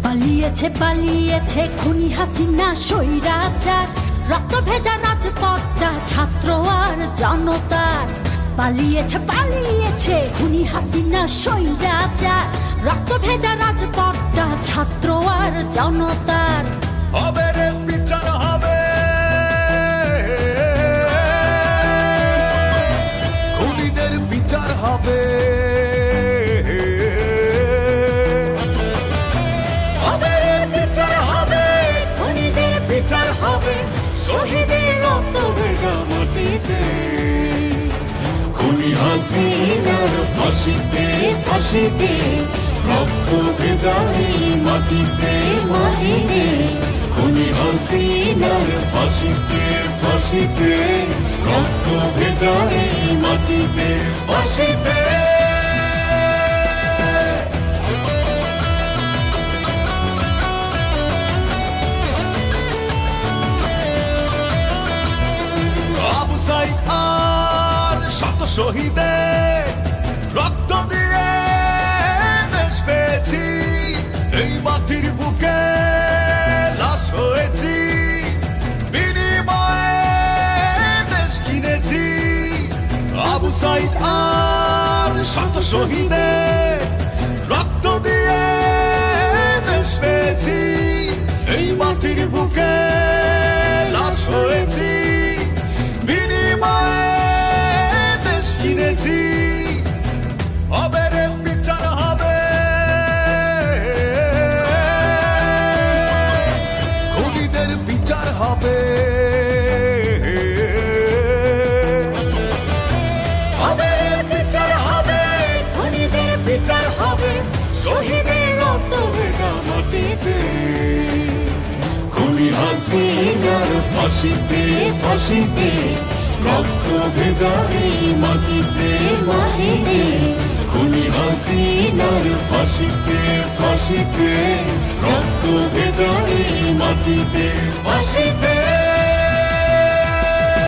পালিয়েছে পালিয়েছে খুনি হাসিনা স্বৈরাচার, রক্ত ভেজা রাজপথটা ছাত্র আর জনতার। পালিয়েছে পালিয়েছে খুনি হাসিনা স্বৈরাচার, রক্ত ভেজা রাজপথটা ছাত্র আর জনতার। হবে রে বিচার হবে, খুনিদের বিচার হবে। হবে রে বিচার হবে, খুনিদের বিচার হবে, শহীদের রক্ত ভেজা মাটিতে। খুনি হাসিনার ফাঁসিতে ফাঁসিতে, রক্ত ভেজা এই মাটিতে মাটিতে। খুনি হাসিনার ফাঁসিতে ফাঁসিতে, রক্ত ভেজা এই মাটিতে ফাঁসিতে। আবু সাইদ আর শত শহীদের রক্ত দিয়ে দেশ পেয়েছি, এই মাটির বুকে লাশ হয়েছি, বিনিময়ে দেশ কিনেছি। আবু সাইদ আর শত শহীদের রক্ত দিয়ে দেশ পেয়েছি, এই মাটির বুকে লাশ হয়েছি, বিনিময়ে দেশ কিনেছি। হবে রে বিচার হবে, খুনিদের বিচার হবে। হবে রে বিচার হবে, খুনিদের বিচার হবে, শহীদের রক্ত ভেজা মাটিতে। খুনি হাসিনার ফাঁসিতে ফাঁসিতে, রক্ত ভেজা এই মাটিতে মাটিতে। খুনি হাসিনার ফাঁসিতে ফাঁসিতে, রক্ত ভেজা এই মাটিতে ফাঁসিতে।